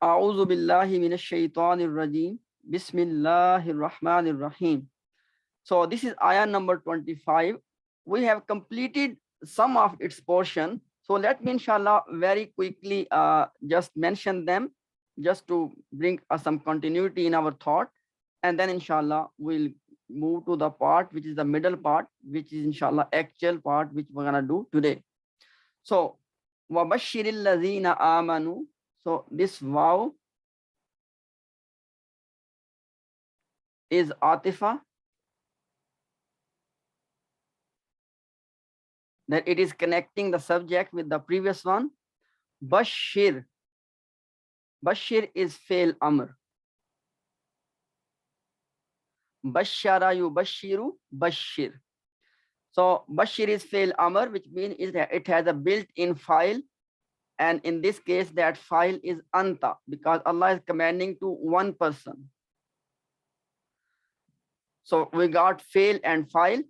A'udhu billahi minash shaitanir rajim. Bismillahir rahmanir rahim. So this is ayah number 25. We have completed some of its portion. So let me inshallah very quickly just mention them just to bring some continuity in our thought. And then inshallah we'll move to the part which is the middle part, which is inshallah actual part which we're gonna do today. So wabashiril lazina amanu. So this wow is atifa, that it is connecting the subject with the previous one. Bashir. Bashir is fail amr. Bashara yubashiru bashir. So bashir is fail amr, which means it has a built-in file. And in this case, that file is anta, because Allah is commanding to one person. So we got fail and file.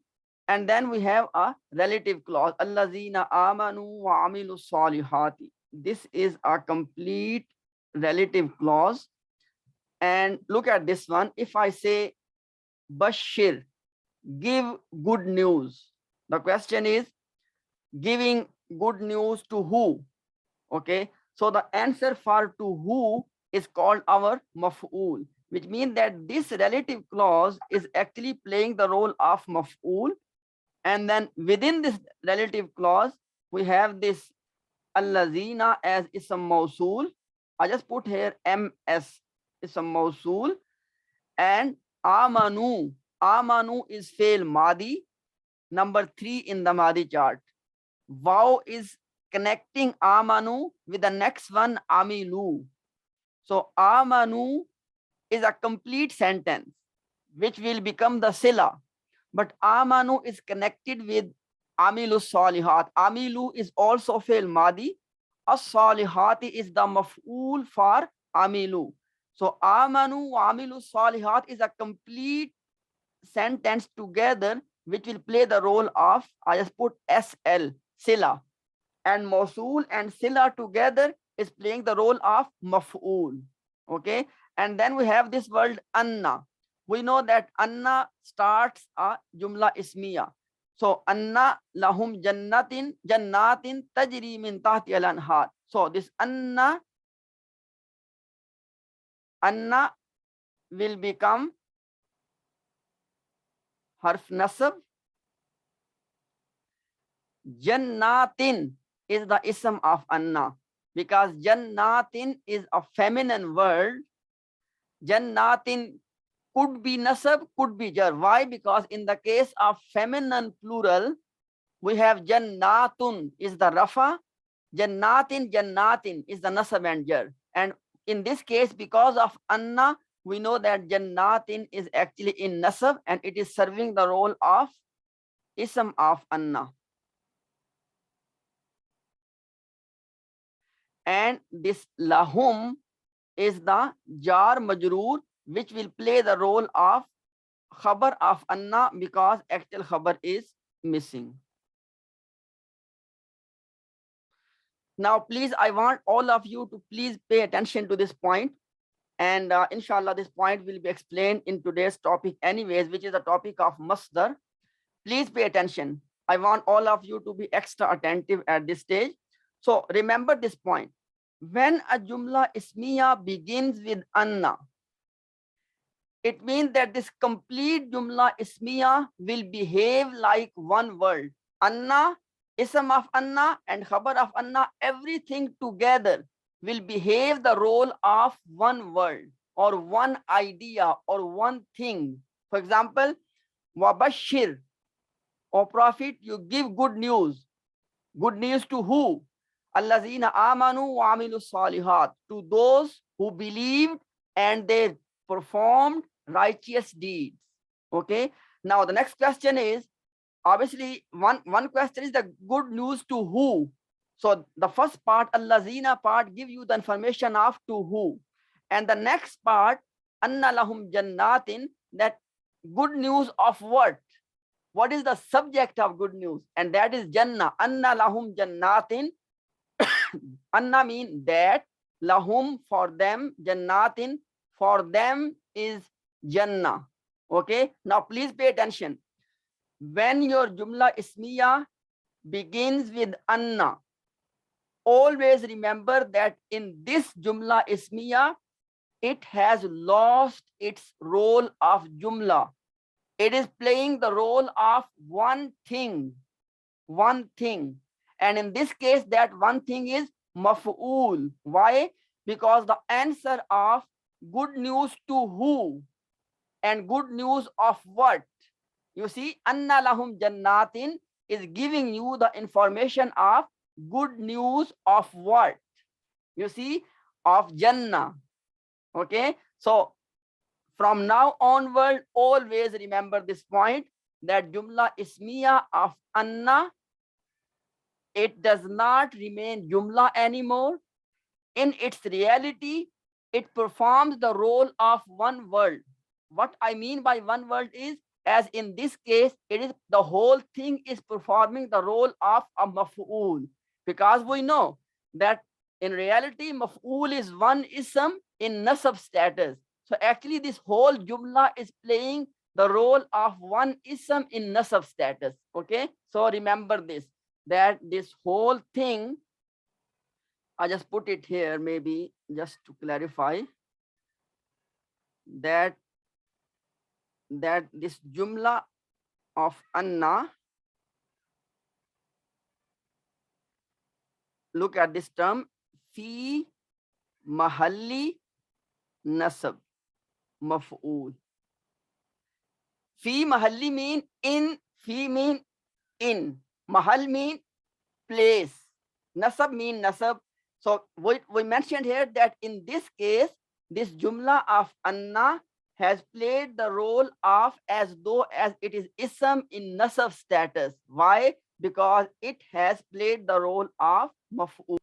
And then we have a relative clause. Allazina amanu wa amilu salihati. This is a complete relative clause. And look at this one. If I say bashir, give good news. The question is giving good news to who? Okay. So the answer for to who is called our maf'ul, which means that this relative clause is actually playing the role of maf'ul. And then within this relative clause, we have this allazina as ism mausul. I just put here ms, ism mausul. And amanu. Amanu is fail madi, number 3 in the madi chart. Wow is connecting amanu with the next one, amilu. So amanu is a complete sentence which will become the sila. But amanu is connected with amilu salihat. Amilu is also fail madi. As-salihati is the maf'ul for amilu. So amanu wa amilu salihat is a complete sentence together which will play the role of, I just put SL, sila. And mausul and sila together is playing the role of maf'ul. Okay. And then we have this word anna. We know that anna starts a jumla ismiya. So anna lahum jannatin tajri min tahti al-anhar. So this anna will become harf nasab. Jannatin is the ism of anna, because jannatin is a feminine word. Jannatin could be nasab, could be jar. Why? Because in the case of feminine plural, we have jannatun is the rafa, jannatin is the nasab and jar. And in this case, because of anna, we know that jannatin is actually in nasab and it is serving the role of ism of anna. And this lahum is the jar majroor, which will play the role of khabar of anna, because actual khabar is missing. Now, please, I want all of you to please pay attention to this point. And inshallah, this point will be explained in today's topic anyways, which is the topic of masdar. Please pay attention. I want all of you to be extra attentive at this stage. So remember this point. When a jumla ismiya begins with anna, it means that this complete jumla ismiya will behave like one word. Anna, ism of anna and khabar of anna, everything together will behave the role of one word or one idea or one thing. For example, wabashir, O Prophet, you give good news. Good news to who? Allazina amanu wa amilu salihat. To those who believed and they performed righteous deeds. Okay. Now the next question is, obviously one question is the good news to who. So the first part, allazina part, give you the information of to who. And the next part, anna lahum jannatin, that good news of what? What is the subject of good news? And that is jannah. Anna lahum jannatin. Anna mean that, lahum, for them, jannatin, for them is jannah. Okay, now please pay attention. When your jumla ismiya begins with anna, always remember that in this jumla ismiya, it has lost its role of jumla. It is playing the role of one thing, one thing. And in this case, that one thing is maf'ul. Why? Because the answer of good news to who and good news of what? You see, anna lahum jannatin is giving you the information of good news of what? You see, of Jannah. Okay, so from now onward, always remember this point, that jumla ismiya of anna, it does not remain jumla anymore. In its reality, it performs the role of one word. What I mean by one word is, as in this case, it is the whole thing is performing the role of a maf'ul, because we know that in reality maf'ul is one ism in nasab status. So actually this whole jumla is playing the role of one ism in nasab status. Okay, so remember this, that this whole thing, I just put it here maybe just to clarify that this jumla of anna, look at this term, fi mahalli nasab maf'ul. Fi mahalli mean in, fi mean in, mahal mean place, nasab mean nasab. So we mentioned here that in this case, this jumla of anna has played the role of as though as it is ism in nasab status. Why? Because it has played the role of maf'ul.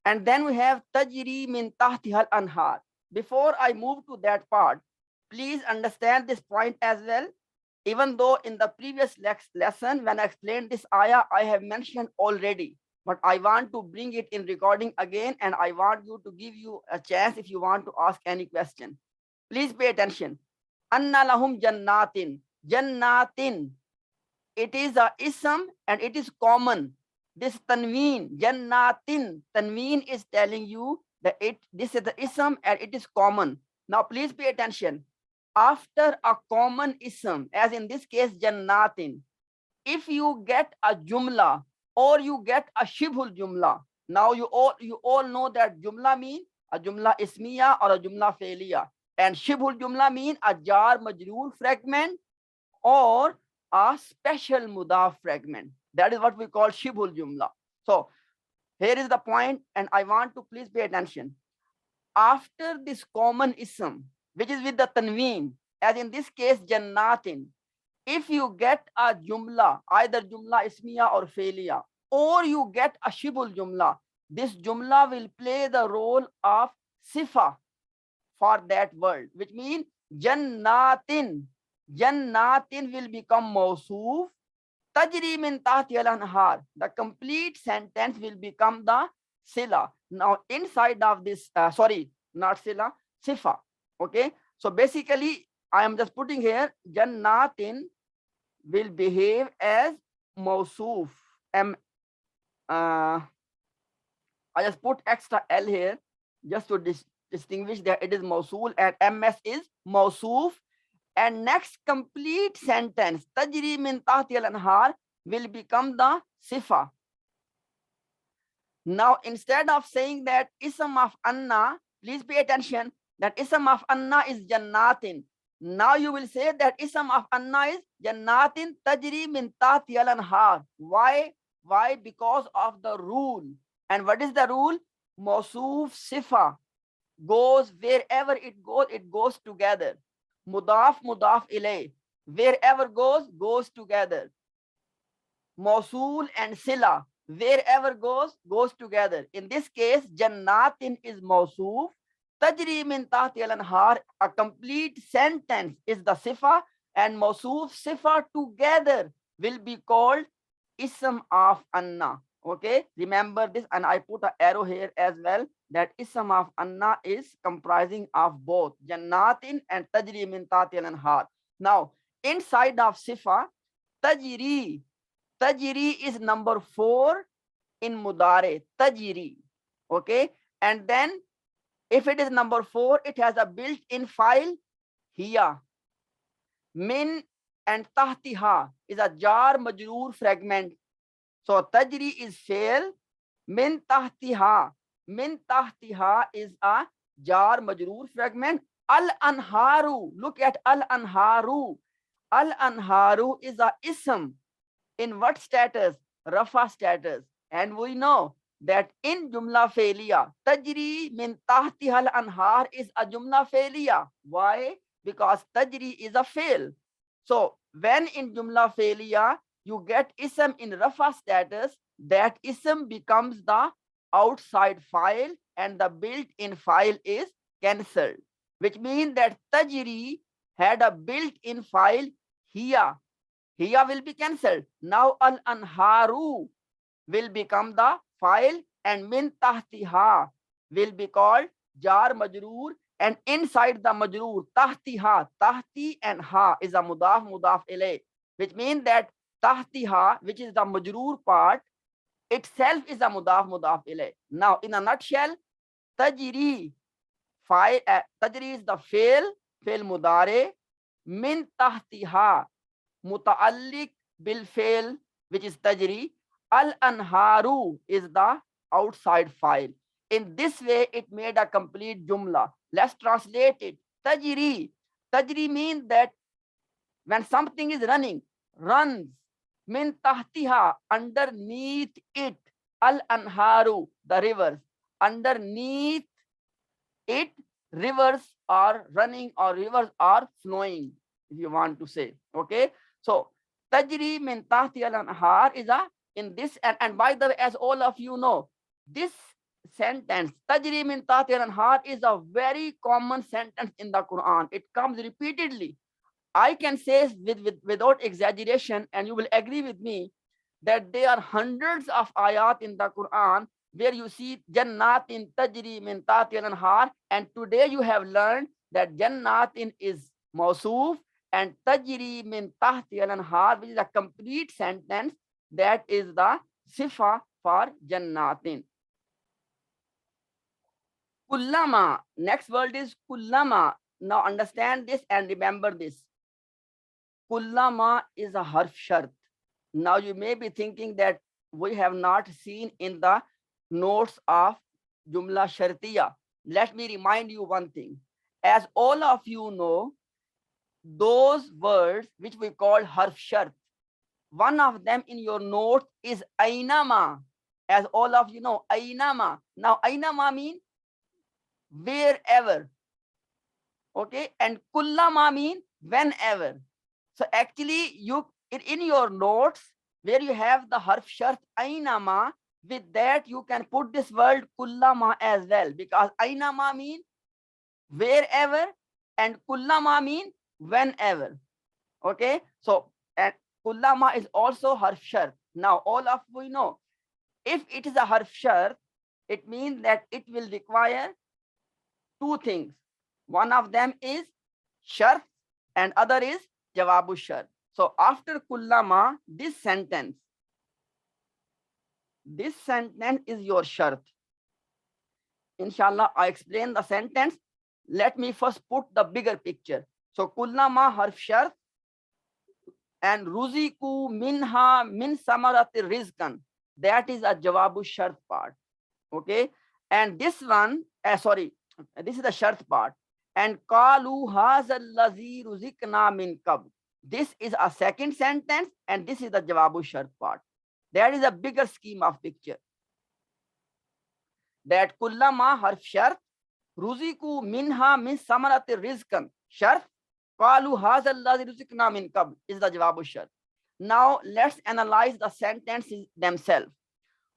And then we have tajri min tahtihal anhar. Before I move to that part, please understand this point as well. Even though in the previous lesson, when I explained this ayah, I have mentioned already, but I want to bring it in recording again, and I want you to give you a chance if you want to ask any question. Please pay attention. Anna lahum jannatin. Jannatin. It is a ism and it is common. This tanween, jannatin, tanween is telling you that this is the ism and it is common. Now please pay attention. After a common ism, as in this case jannatin, if you get a jumla or you get a shibhul jumla, now you all know that jumla mean a jumla ismiya or a jumla failiya, and shibhul jumla mean a jar majroor fragment or a special mudaf fragment. That is what we call shibhul jumla. So here is the point, and I want to please pay attention. After this common ism, which is with the tanween, as in this case jannatin, if you get a jumla, either jumla ismiya or failiya, or you get a shibul jumla, this jumla will play the role of sifa for that word, which means jannatin. Jannatin will become mawsoof. Tajri min tahti al-anhar. The complete sentence will become the sila. Now inside of this, not sila, sifa. Okay. So basically, I am just putting here jannatin will behave as mawsoof. I just put extra L here just to distinguish that it is mawsool and ms is mawsoof. And next complete sentence, tajri min tahti al-anhar, will become the sifa. Now instead of saying that ism of anna, please pay attention that ism of anna is jannatin. Now you will say that ism of anna is jannatin tajri min tahti al-anhar. Why? Why? Because of the rule. And what is the rule? Mawsoof sifa goes wherever it goes together. Mudaf mudaf ilay, wherever goes together. Mawsool and sila, wherever goes together. In this case, jannatin is mawsoof. Tajri min tahti al-anhar, a complete sentence is the sifa, and mawsoof sifa together will be called ism of anna. Okay, remember this, and I put an arrow here as well, that ism of anna is comprising of both jannatin and tajri min tahtiha al-anhar. Now, inside of sifa, tajri, tajri is number 4 in mudare, tajri. Okay, and then if it is number 4, it has a built-in file, hiya. Min and tahtiha is a jar majroor fragment. So tajri is fail. Min tahtiha. Min tahtiha is a jar majroor fragment. Al anharu. Look at al anharu. Al anharu is a ism. In what status? Rafa status. And we know that in jumla failure, tajri min tahtiha al anhar is a jumla failure. Why? Because tajri is a fail. So when in jumla failure you get ism in rafa status, that ism becomes the outside file and the built-in file is cancelled, which means that tajri had a built-in file here. Here will be cancelled. Now al anharu will become the file and min tahtiha will be called jar majroor, and inside the majroor tahtiha, tahti and ha is a mudaf ilay, which means that tahtiha, which is the majroor part, itself is a mudaf ilay. Now in a nutshell, tajri, file, tajri is the fail mudare, min tahtiha mutaalliq bil fail, which is tajri, al anharu is the outside file. In this way, it made a complete jumla. Let's translate it. Tajri. Tajri means that when something is running, runs. Min tahtiha, underneath it. Al anharu, the rivers. Underneath it, rivers are running or rivers are flowing, if you want to say. Okay. So tajri min tahti al anhar is a in this, and by the way, as all of you know, this sentence tajri min tahti al anhar is a very common sentence in the Quran. It comes repeatedly. I can say without exaggeration, and you will agree with me, that there are hundreds of ayat in the Quran where you see jannatin tajri min tahtiha al-anhar, and today you have learned that jannatin is mausuf and tajri min tahtiha al-anhar, which is a complete sentence, that is the sifa for jannatin. Kullama, next word is kullama. Now understand this and remember this. Kullama is a harf shart. Now you may be thinking that we have not seen in the notes of Jumla Shartiya. Let me remind you one thing. As all of you know, those words which we call harf shart, one of them in your note is ainama. As all of you know, ainama. Now ainama means wherever. Okay, and kullama means whenever. So actually, you in your notes where you have the harf shart ainama, with that you can put this word kullama as well, because ainama means wherever and kullama means whenever. Okay, so and kullama is also harf shart. Now all of we know, if it is a harf shart, it means that it will require two things. One of them is shart and other is jawabu shart. So after kullama, this sentence is your shart. Inshallah, I explain the sentence. Let me first put the bigger picture. So kullama harf shart and ruziku minha min samarati rizqan. That is a jawabu shart part. Okay. And this one, this is the shart part. And qalu hazal lazi ruzikna min qabl. This is a second sentence, and this is the jawabu shart part. There is a bigger scheme of picture. That kullama harf shart, ruziku minha min samarati rizqan. Shart, qalu hazal lazi ruzikna min qabl is the jawabu shart. Now let's analyze the sentences themselves.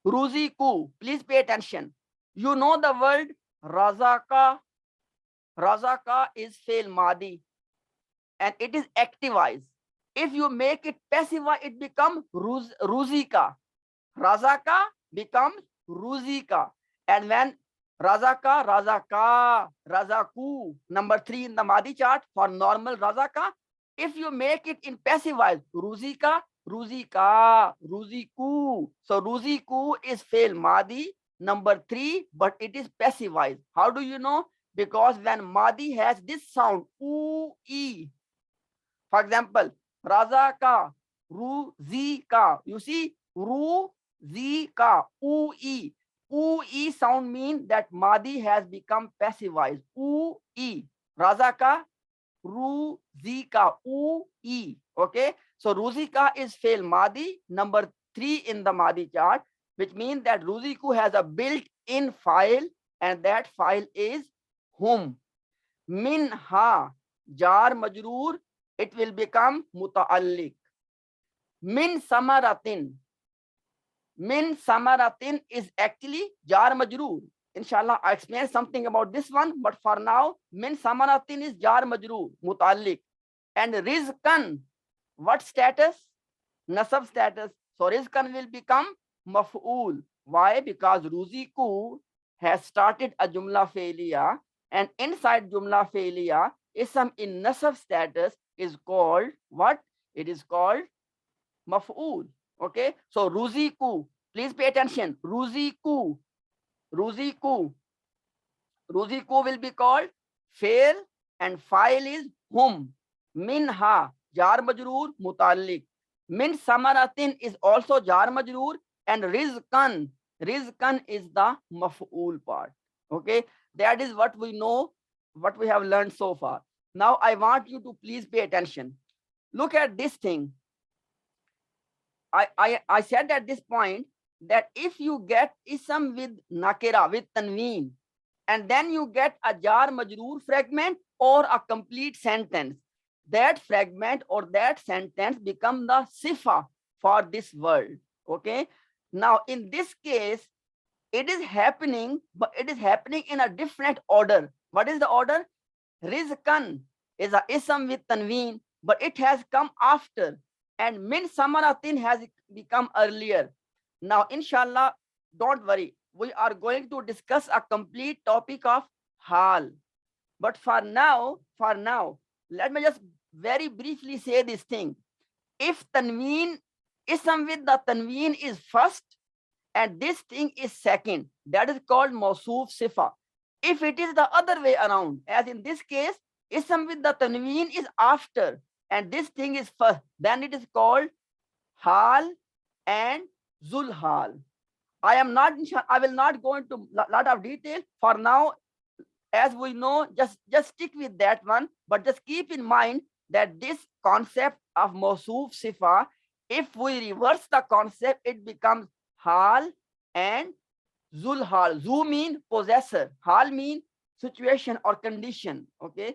Ruziku, please pay attention. You know the word razaka. Razaka is fail madi and it is activized. If you make it passive, it becomes ruzika. Razaka becomes ruzika. And when razaka, razaka, razaku, number 3 in the Madi chart for normal razaka, if you make it in passive voice, ruzika, ruzika, ruziku. So ruziku is fail Madi number 3, but it is passive voice. How do you know? Because when Madi has this sound, u, e. For example, razaka, ruzika. You see, ruzika, u, e. U, e sound mean that Madi has become passive voice. U, e. Razaka, ruzika, u, e. Okay, so ruzika is fail Madi number 3 in the Madi chart, which means that ruziku has a built-in file, and that file is hum. Minha, jar majroor, it will become mutaalliq. Min samaratin. Min samaratin is actually jar majroor. Inshallah, I explain something about this one, but for now, min samaratin is jar majroor, mutaalliq. And rizqan, what status? Nasab status. So rizqan will become maf'ul. Why? Because ruziku has started a jumla failure, and inside jumla failure, ism in nasab status is called what? It is called maf'ul. Okay, so ruziku, please pay attention. Ruziku, ruziku, ruziku will be called fail, and file is hum. Minha, jar majroor, mutaalliq. Min samaratin is also jar majroor, and rizqan, rizqan is the maf'ul part. Okay, that is what we know, what we have learned so far. Now I want you to please pay attention. Look at this thing. I said at this point that if you get ism with nakira, with tanween, and then you get a jar majroor fragment or a complete sentence, that fragment or that sentence become the sifa for this word. Okay, now in this case it is happening, but it is happening in a different order. What is the order? Rizqan is a ism with tanween, but it has come after, and min samaratin has become earlier. Now inshallah, don't worry, we are going to discuss a complete topic of hal. But for now, let me just very briefly say this thing. If tanween, ism with the tanween is first and this thing is second, that is called mawsoof sifa. If it is the other way around, as in this case, ism with the tanween is after and this thing is first, then it is called hal and zulhal. I will not go into lot of detail for now. As we know, just stick with that one, but just keep in mind that this concept of mawsoof sifa, if we reverse the concept, it becomes hal and zulhal. Zu mean possessor, hal mean situation or condition. Okay,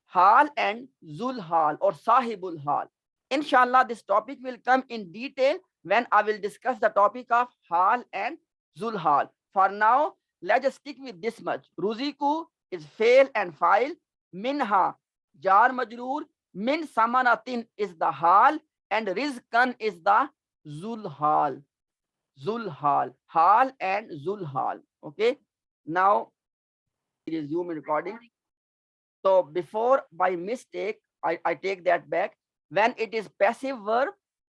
hal and zulhal or sahibul hal. Inshallah, this topic will come in detail when I will discuss the topic of hal and zulhal. For now, let's just stick with this much. Ruziku is fail and file. Minha, jar majroor. Min samanatin is the hal, and rizqan is the zulhal. Zulhal, hal and zulhal. Okay, now resume recording. So before by mistake, I take that back. When it is passive verb,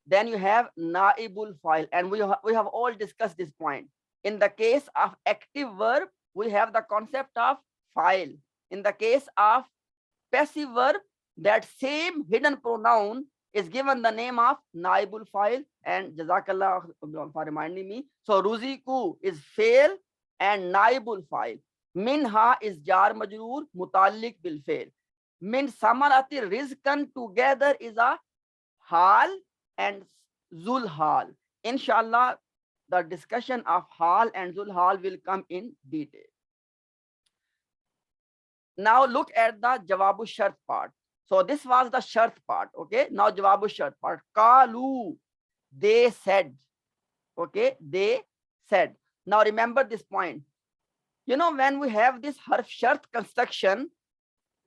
then you have naibul file, and we have all discussed this point. In the case of active verb, we have the concept of file. In the case of passive verb, that same hidden pronoun is given the name of naibul file, and jazakallah for reminding me. So ruziku is fail and naibul file. Minha is jar majroor mutaalliq bil fail. Min samarati rizqan together is a hal and zulhal. Inshallah, the discussion of hal and zulhal will come in detail. Now look at the jawabu shart part. So this was the shart part. Okay, now jawabu shart part. Kalu, they said. Okay, they said. Now remember this point. You know, when we have this harf shart construction,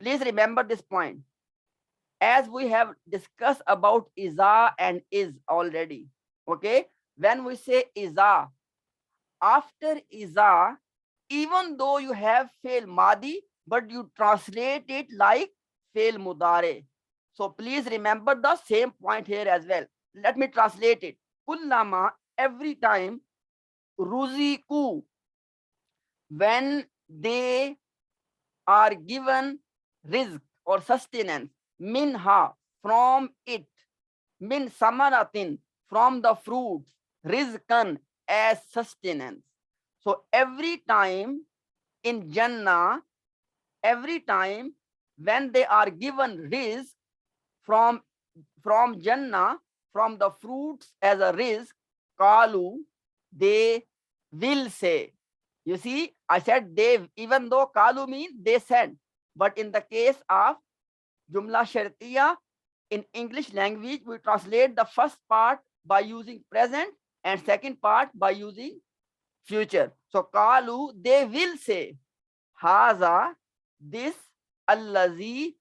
please remember this point. As we have discussed about iza and is already. Okay, when we say iza, after iza, even though you have fail madi, but you translate it like fail mudare. So please remember the same point here as well. Let me translate it. Kullama, every time, ruziku, when they are given rizq or sustenance, minha, from it, min samaratin, from the fruits, rizqan, as sustenance. So every time in Jannah, every time when they are given rizq from Jannah, from the fruits as a rizq, kalu, they will say. You see, I said they, even though kalu means they said, but in the case of jumla shartiya, in English language, we translate the first part by using present and second part by using future. So kalu, they will say, haza, this, allazi,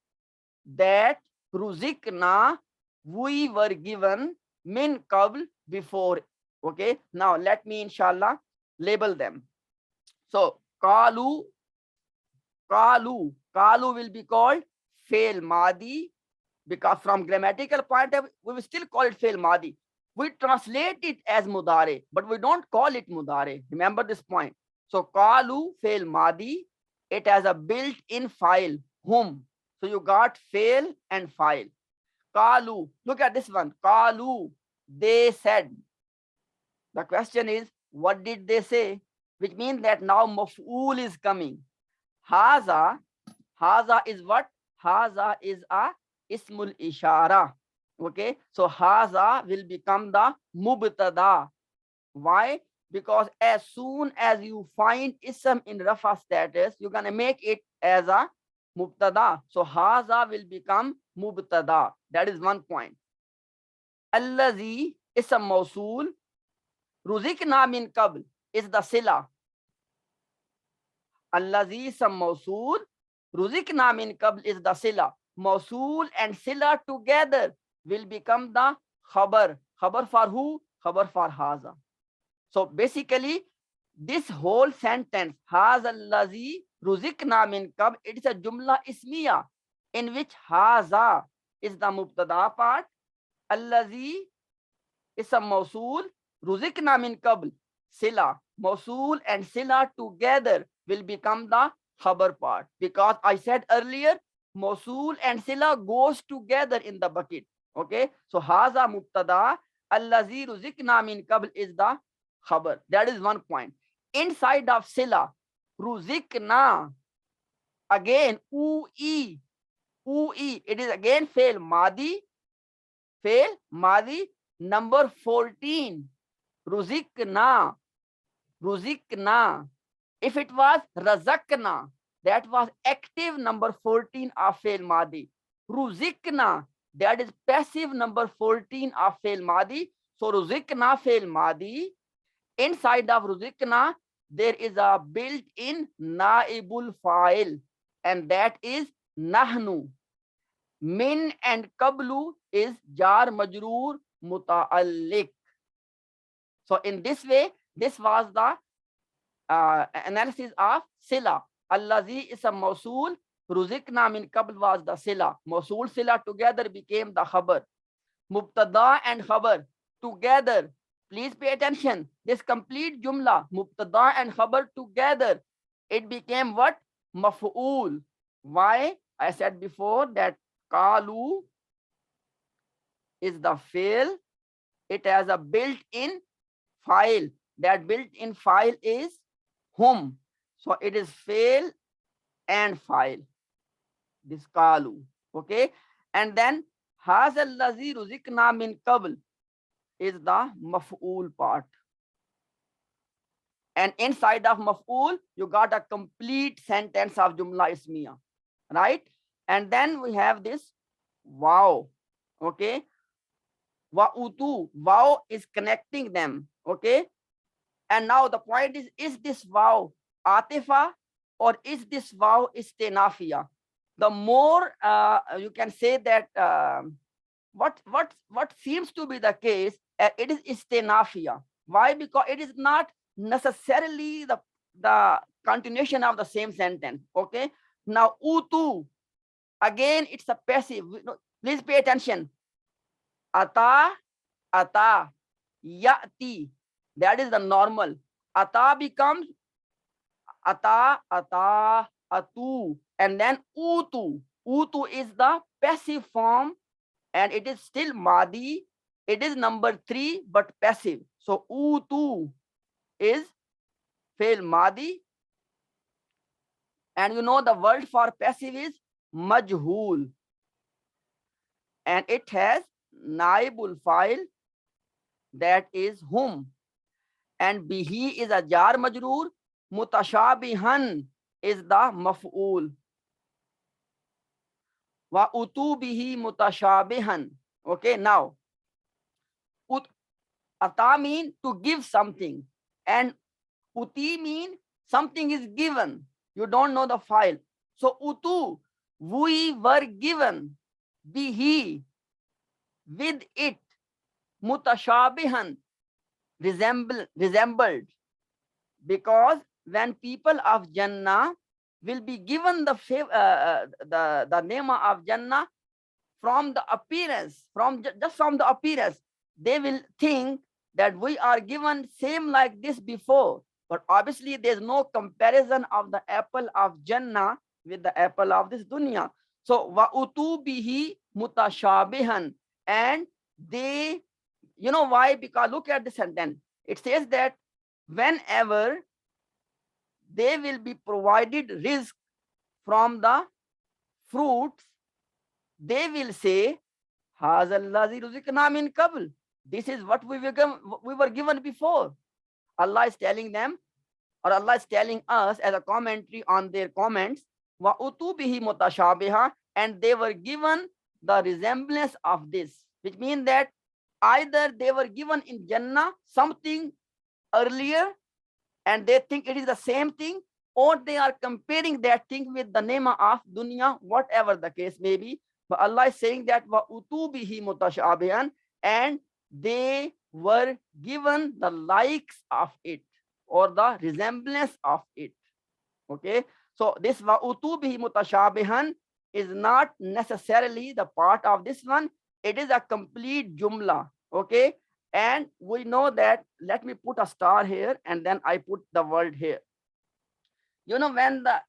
that, ruzikna, we were given, min qabl, before. Okay, now let me inshallah label them. So kalu, kalu will be called fail madi, because from grammatical point of view, we will still call it fail madi. We translate it as mudare, but we don't call it mudare. Remember this point. So kalu, fail madi, it has a built-in file, hum. So you got fail and file. Kalu, look at this one. Kalu, they said. The question is, what did they say? Which means that now maf'ul is coming. Haza, haza is what? Haza is a ismul ishara. Okay, so haza will become the mubtada. Why? Because as soon as you find ism in rafa status, you're gonna make it as a mubtada. So haza will become mubtada. That is one point. Allazi ism mausul, ruzikna min qabl is the sila. Allazi ism mausul, ruzikna min qabl is the sila. Mausul and sila together will become the khabar. Khabar for who? Khabar for haza. So basically, this whole sentence, haza allazi ruzikna min qabl, it is a jumla ismiya in which haza is the mubtada part, allazi is a mausul, ruzikna min qabl, sila, mausul and sila together will become the khabar part. Because I said earlier, mausul and sila goes together in the bucket. Okay, so haza mubtada, allazi ruzikna min qabl is the khabar. That is one point. Inside of sila, ruzikna, again, ui, it is again fail madi, number 14. Ruzikna. If it was razakna, that was active number 14 of fail madi. Ruzikna, that is passive number 14 of fail madi. So ruzikna fail madi. Inside of ruzikna, there is a built-in naibul fa'il, and that is nahnu. Min and qablu is jar majroor muta'alliq. So in this way, this was the analysis of sila. Allazi is a mausul, ruzikna min qabl was the sila. Mausul sila together became the khabar. Mubtada and khabar together. Please pay attention. This complete jumla, mubtada and khabar together, it became what? Maf'ul. Why? I said before that kalu is the fail. It has a built-in file. That built-in file is hum. So it is fail and file. This kalu. Okay. And then haza allazi ruzikna min qabl is the maf'ul part. And inside of maf'ul, you got a complete sentence of jumla ismiya, right? And then we have this wow. Okay. Wa'utu, wow is connecting them. Okay. And now the point is this wow atifa or is this wow istinafiya? The more you can say that what seems to be the case, it is istinafiya. Why? Because it is not necessarily the continuation of the same sentence. Okay. Now utu, again it's a passive. Please pay attention. Ata, ata, yati. That is the normal. Ata becomes ata, ata, atu, and then utu. Utu is the passive form, and it is still madi. It is number 3, but passive. So utu is fail madi, and the word for passive is majhul, and it has naibul file, that is whom, and bihi is a jar majroor, mutashabihan is the maf'ul, wa utu bihi mutashabihan. Okay, now ata mean to give something, and uti mean something is given. You don't know the file. So utu, we were given, bihi, with it, mutashabihan, resembled, because when people of Jannah will be given the name of Jannah from the appearance, just from the appearance, they will think that we are given same like this before. But obviously there's no comparison of the apple of Jannah with the apple of this dunya. So wa utu bihi mutashabihan, and they, why? Because look at the sentence. It says that whenever they will be provided risk from the fruits, they will say, Hazallazi ruzikna min qabl. This is what we were given before. Allah is telling them, or Allah is telling us as a commentary on their comments, wa utu bihi mutashabiha, and they were given the resemblance of this, which means that either they were given in Jannah something earlier and they think it is the same thing, or they are comparing that thing with the name of dunya, whatever the case may be. But Allah is saying that wa utu bihi mutashabihan, and they were given the likes of it or the resemblance of it. Okay, so this wa utu bihi mutashabihan is not necessarily the part of this one. It is a complete jumla. Okay, and we know that, let me put a star here and then I put the word here. When the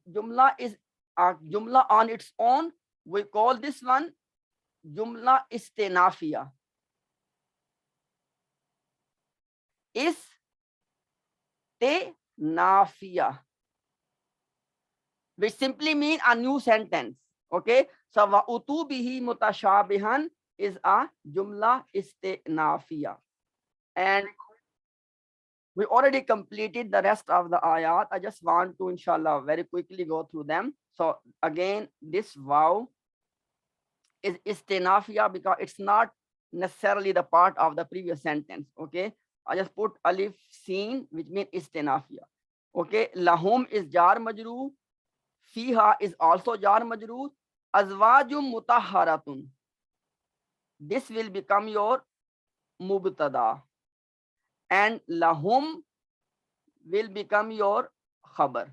jumla is a jumla on its own, we call this one jumla istinafiya. Istinafiya, which simply means a new sentence. Okay, so wa utu bihi mutashabihan is a jumla istinafiya. And we already completed the rest of the ayat. I just want to, inshallah, very quickly go through them. So again, this wow is istinafiya because it's not necessarily the part of the previous sentence. Okay, I just put alif seen, which means istinafiya. Okay, lahum is jar majrur, fiha is also jar majrur, azwajum mutahharatun, this will become your mubtada, and lahum will become your khabar.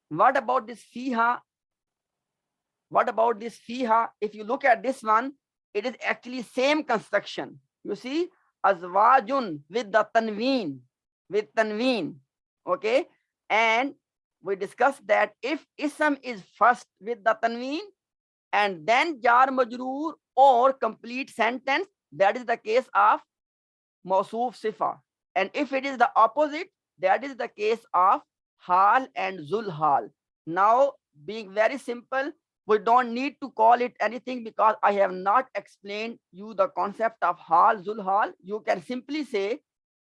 What about this fiha? What about this fiha? If you look at this one, it is actually same construction. You see, azwajun with the tanween, okay? And we discussed that if ism is first with the tanween and then jar majroor or complete sentence, that is the case of mausuf sifa. And if it is the opposite, that is the case of hal and zulhal. Now, being very simple, we don't need to call it anything because I have not explained you the concept of hal, zulhal. You can simply say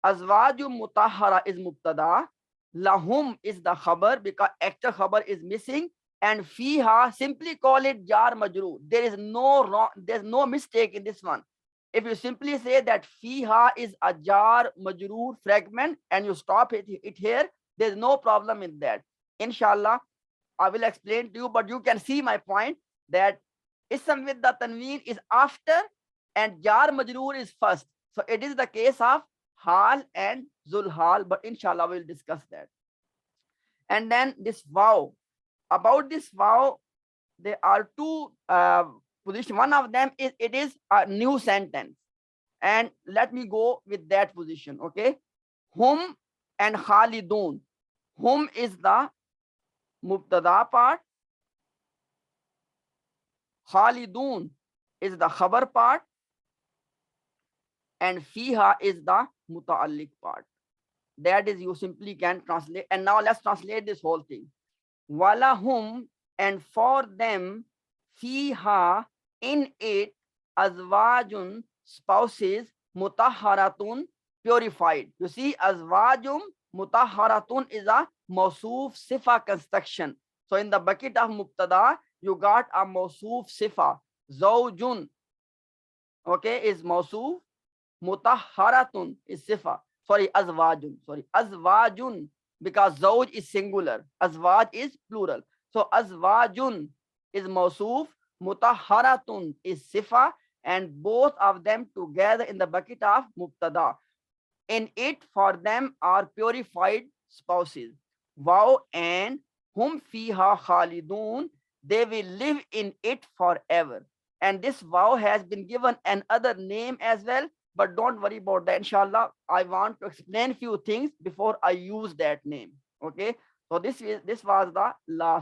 azwaju mutahhara is mubtada, lahum is the khabar because extra khabar is missing, and fiha, simply call it jar majroor. There is no wrong, there's no mistake in this one. If you simply say that fiha is a jar majroor fragment and you stop it here, there's no problem in that. Inshallah, I will explain to you, but you can see my point that ism with the tanween is after and jar majroor is first. So it is the case of hal and Zulhal, but inshallah we'll discuss that. And then this vow. About this vow, there are two positions. One of them is it is a new sentence. And let me go with that position. Okay. Hum and Khalidun. Hum is the mubtada part. Khalidun is the khabar part. And fiha is the muta'alliq part. That is, you simply can translate. And now let's translate this whole thing. Walahum, and for them, fiha, in it, azwajun, spouses, mutahharatun, purified. You see, azwajum mutahharatun is a mawsuf sifa construction. So in the bucket of mubtada, you got a mawsuf sifa. Zawjun, okay, is mawsuf. Mutahharatun is sifa. Sorry, azwajun, because zawj is singular, azwaj is plural. So azwajun is mawsuf, mutahharatun is sifa, and both of them together in the bucket of mubtada. In it, for them are purified spouses. Wow, and hum fiha khalidun, they will live in it forever. And this vow has been given another name as well, but don't worry about that. Inshallah, I want to explain few things before I use that name. Okay, so this was the last